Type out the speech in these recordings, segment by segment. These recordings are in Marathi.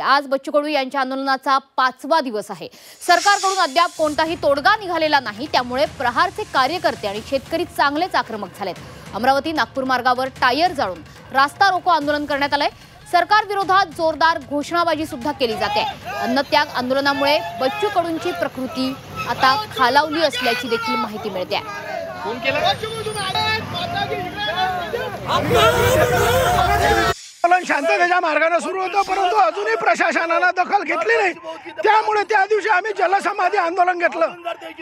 आज बच्चू कडू यांच्या आंदोलनाचा 5वा दिवस आहे। सरकारकडून अद्याप कोणताही तोडगा निघालेला नाही, त्यामुळे प्रहारचे कार्यकर्ते आणि शेतकरी चांगलेच आक्रमक झालेत। अमरावती नागपूर मार्गावर टायर जाळून रास्ता रोको आंदोलन करण्यात आलंय। सरकार विरोधात जोरदार घोषणाबाजी सुद्धा केली जाते। अन्नत्याग आंदोलनामुळे बच्चू कडूंची प्रकृती आता खालावली असल्याची देखील माहिती मिळते आहे। आंदोलन शांततेच्या मार्गाने सुरू होतं, परंतु अजूनही प्रशासनाने दखल घेतली नाही। त्यामुळे त्या दिवशी आम्ही जलसमाधी आंदोलन घेतलं,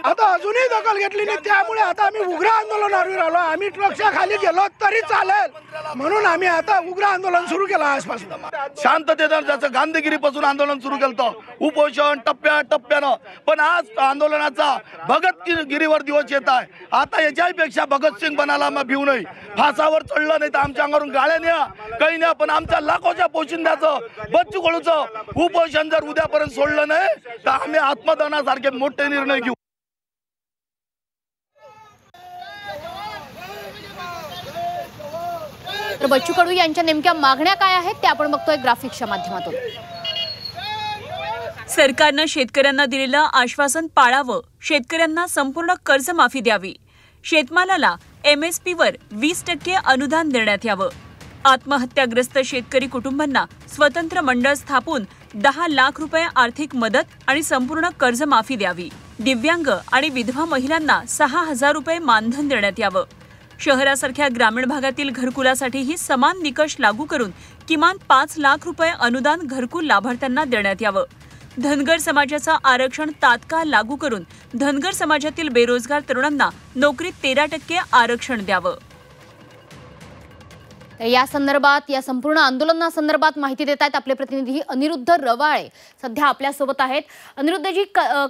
आता अजूनही दखल घेतली नाही। त्यामुळे आता आम्ही उग्र आंदोलनावर आलो। आम्ही ट्रकच्या खाली गेलो तरी चालेल म्हणून आम्ही आता उग्र आंदोलन सुरू केलं। आजपासून शांततेनं जसं गांधीगिरीपासून आंदोलन सुरू केलं, उपोषण टप्प्याटप्प्यानं, पण आज आंदोलनाचा भगतगिरीवर दिवस येत आहे। आता याच्यापेक्षा भगतसिंग बनाला मग भिवू नये, फासावर चढलं नाही तर आमच्या अंगावरून गाळ्या न्या, काही न्या, पण आमच्या लाखोच्या पोशिंद्याचं बच्चू कडूचं उपोषण जर उद्यापर्यंत सोडलं नाही तर आम्ही आत्मदहनासारखे मोठे निर्णय घेऊ। तर बच्चू कडू यांच्या नेमक्या मागण्या काय आहेत ते आपण बघतोय ग्राफिक्सच्या माध्यमातून। सरकारनं शेतकऱ्यांना दिलेलं आश्वासन पाळावं, शेतकऱ्यांना संपूर्ण कर्जमाफी द्यावी, शेतमालाला MSP वर 20% अनुदान देण्यात यावं, आत्महत्याग्रस्त शेतकरी कुटुंबांना स्वतंत्र मंडळ स्थापून 10 लाख रुपये आर्थिक मदत आणि संपूर्ण कर्जमाफी द्यावी, दिव्यांग आणि विधवा महिलांना 6,000 रुपये मानधन देण्यात यावं, शहरासारख्या ग्रामीण भागातील घरकुलासाठीही समान निकष लागू करून किमान 5 लाख रुपये अनुदान घरकुल लाभार्थ्यांना देण्यात यावं, धनगर समाजाचं आरक्षण तात्काळ लागू करून धनगर समाजातील बेरोजगार तरुणांना नोकरीत 13% आरक्षण द्यावं। या संदर्भात या संपूर्ण आंदोलनासंदर्भात माहिती देत आहेत आपले प्रतिनिधी अनिरुद्ध रवाळे सध्या आपल्या सोबत आहेत। अनिरुद्धजी,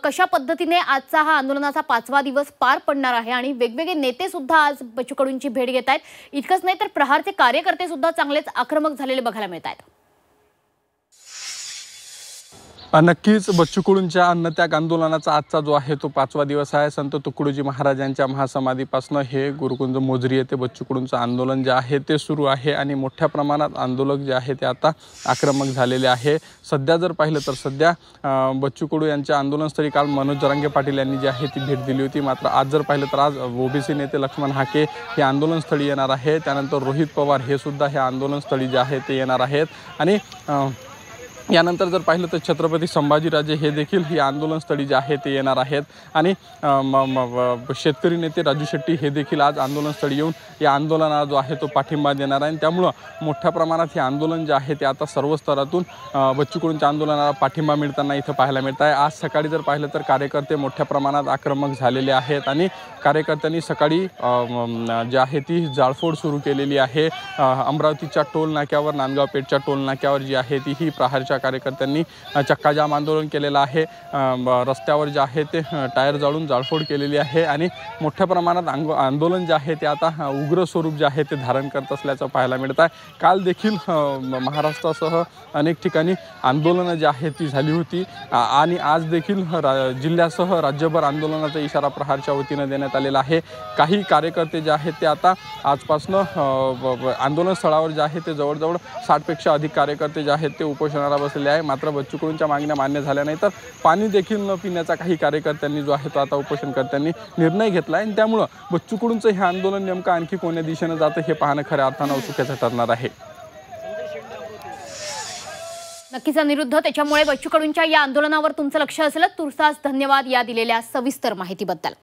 कशा पद्धतीने आजचा हा आंदोलनाचा 5वा दिवस पार पडणार आहे आणि वेगवेगळे नेते सुद्धा आज बच्चू कडूंची भेट घेत आहेत। इतकंच नाही तर प्रहारचे कार्यकर्ते सुद्धा चांगलेच आक्रमक झालेले बघायला मिळत आहेत। नक्कीच बच्चू कडूंच्या अन्नत्याग आंदोलनाचा आजचा जो आहे तो 5वा दिवस आहे। संत तुकडोजी महाराजांच्या महासमाधीपासून हे गुरुकुंज मोजरी येथे बच्चू कडूंचं आंदोलन जे आहे ते सुरू आहे आणि मोठ्या प्रमाणात आंदोलक जे आहे ते आता आक्रमक झालेले आहे। सध्या जर पाहिलं तर सध्या बच्चू कडू यांच्या आंदोलनस्थळी काल मनोज जरांगे पाटील यांनी जी आहे ती भेट दिली होती, मात्र आज जर पाहिलं तर आज OBC नेते लक्ष्मण हाके हे आंदोलनस्थळी येणार आहे। त्यानंतर रोहित पवार हे सुद्धा हे आंदोलनस्थळी जे आहे ते येणार आहेत आणि यानंतर जर पाहिलं तर छत्रपती संभाजीराजे हे देखील ही आंदोलनस्थळी जे आहे ते येणार आहेत आणि शेतकरी नेते राजू शेट्टी हे देखील आज आंदोलनस्थळी येऊन या आंदोलनाला जो आहे तो पाठिंबा देणार आहे। त्यामुळं मोठ्या प्रमाणात हे आंदोलन जे आहे ते आता सर्व स्तरातून बच्चू कडूंच्या आंदोलनाला पाठिंबा मिळताना इथं पाहायला मिळत आहे। आज सकाळी जर पाहिलं तर कार्यकर्ते मोठ्या प्रमाणात आक्रमक झालेले आहेत आणि कार्यकर्त्यांनी सकाळी जे आहे ती जाळपोळ सुरू केलेली आहे। अमरावतीच्या टोल नाक्यावर, नांदगाव पेठच्या टोल नाक्यावर जी आहे ती ही प्रहारच्या कार्यकर्त्यांनी चक्काजाम आंदोलन केलेलं आहे। रस्त्यावर जे आहे ते टायर जाळून जाळपोळ केलेली आहे आणि मोठ्या प्रमाणात आंदोलन जे आहे ते आता उग्र स्वरूप जे आहे ते धारण करत असल्याचं पाहायला मिळत आहे। काल देखील महाराष्ट्रासह अनेक ठिकाणी आंदोलनं जी आहे ती झाली होती आणि आज देखील जिल्ह्यासह राज्यभर आंदोलनाचा इशारा प्रहारच्या वतीनं देण्यात आलेला आहे। काही कार्यकर्ते जे आहेत ते आता आजपासनं आंदोलन स्थळावर जे आहे ते जवळजवळ 60 पेक्षा अधिक कार्यकर्ते जे आहेत ते उपोषणाला बसलेले आहे। मात्र बच्चू कडूंच्या मागण्या मान्य झाल्या नाही तर पाणी देखील न पिण्याचा काही कार्यकर्त्यांनी जो आहे तो आता उपोषणकर्त्यांनी निर्णय घेतला आहे। त्यामुळं बच्चू कडूंचं हे आंदोलन नेमकं आणखी कोण्या दिशेनं जातं हे पाहणं खऱ्या अर्थानं औत्सुक्याचं ठरणार आहे। नक्कीच अनिरुद्ध, त्याच्यामुळे बच्चू कडूंच्या या आंदोलनावर तुमचं लक्ष असेल। तुर्तास धन्यवाद या दिलेल्या सविस्तर माहितीबद्दल।